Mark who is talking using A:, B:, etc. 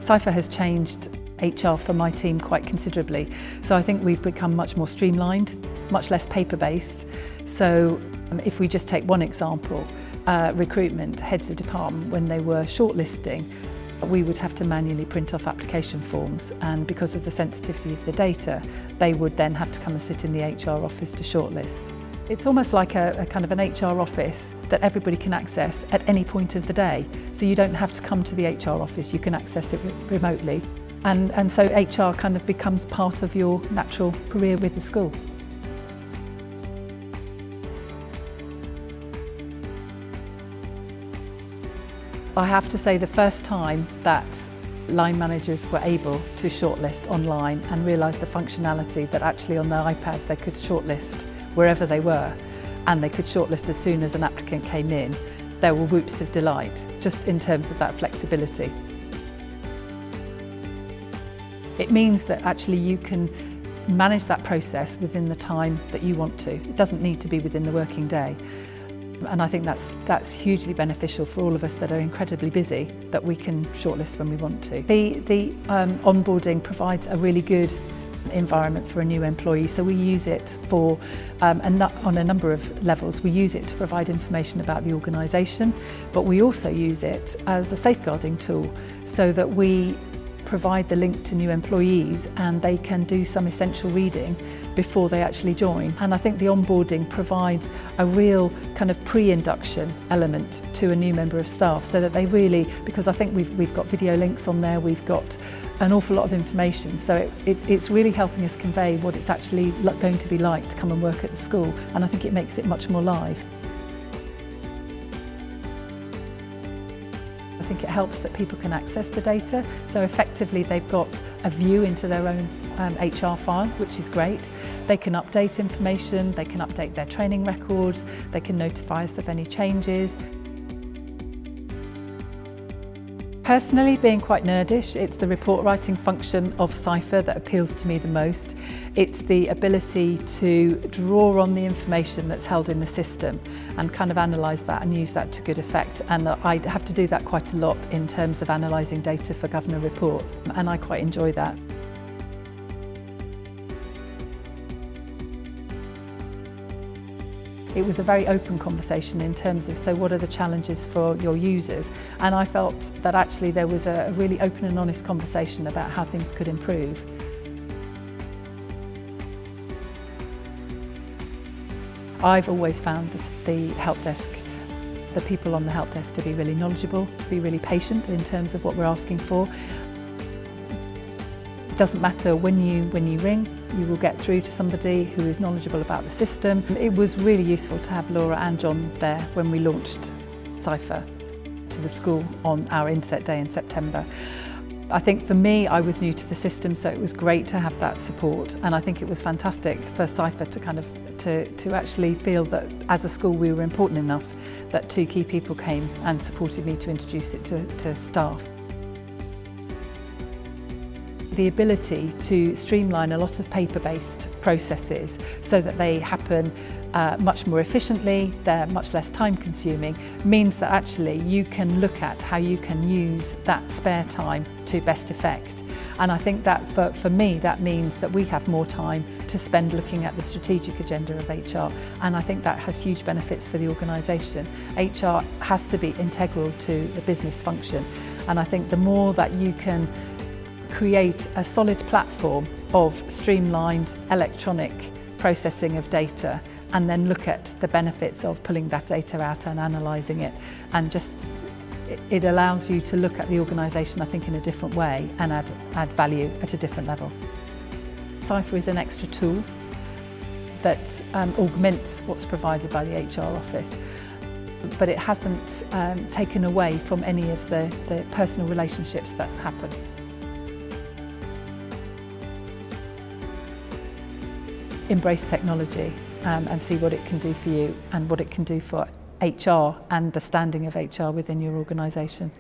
A: Ciphr has changed HR for my team quite considerably. So I think we've become much more streamlined, much less paper-based. So if we just take one example, recruitment, heads of department, when they were shortlisting, we would have to manually print off application forms, and because of the sensitivity of the data, they would then have to come and sit in the HR office to shortlist. It's almost like a kind of an HR office that everybody can access at any point of the day. So you don't have to come to the HR office, you can access it remotely. And so HR kind of becomes part of your natural career with the school. I have to say the first time that line managers were able to shortlist online and realise the functionality that actually on their iPads they could shortlist wherever they were, and they could shortlist as soon as an applicant came in, there were whoops of delight just in terms of that flexibility. It means that actually you can manage that process within the time that you want to. It doesn't need to be within the working day. And I think that's hugely beneficial for all of us that are incredibly busy, that we can shortlist when we want to. The onboarding provides a really good environment for a new employee, so we use it for on a number of levels. We use it to provide information about the organisation, but we also use it as a safeguarding tool so that we provide the link to new employees and they can do some essential reading before they actually join. And I think the onboarding provides a real kind of pre-induction element to a new member of staff, so that they really, because I think we've got video links on there, we've got an awful lot of information, so it's really helping us convey what it's actually going to be like to come and work at the school, and I think it makes it much more live. I think it helps that people can access the data, so effectively they've got a view into their own HR file, which is great. They can update information, they can update their training records, they can notify us of any changes. Personally, being quite nerdish, it's the report writing function of Ciphr that appeals to me the most. It's the ability to draw on the information that's held in the system and kind of analyse that and use that to good effect. And I have to do that quite a lot in terms of analysing data for governor reports, and I quite enjoy that. It was a very open conversation in terms of, so what are the challenges for your users? And I felt that actually there was a really open and honest conversation about how things could improve. I've always found the help desk, the people on the help desk, to be really knowledgeable, to be really patient in terms of what we're asking for. It doesn't matter when you ring, you will get through to somebody who is knowledgeable about the system. It was really useful to have Laura and John there when we launched Ciphr to the school on our inset day in September. I think for me, I was new to the system, so it was great to have that support, and I think it was fantastic for Ciphr to kind of to actually feel that as a school we were important enough that two key people came and supported me to introduce it to staff. The ability to streamline a lot of paper-based processes so that they happen much more efficiently, they're much less time-consuming, means that actually you can look at how you can use that spare time to best effect. And I think that for me that means that we have more time to spend looking at the strategic agenda of HR, and I think that has huge benefits for the organisation. HR has to be integral to the business function, and I think the more that you can create a solid platform of streamlined electronic processing of data and then look at the benefits of pulling that data out and analysing it, and just it allows you to look at the organisation, I think, in a different way and add value at a different level. Ciphr is an extra tool that augments what's provided by the HR office, but it hasn't taken away from any of the personal relationships that happen. Embrace technology and see what it can do for you and what it can do for HR and the standing of HR within your organisation.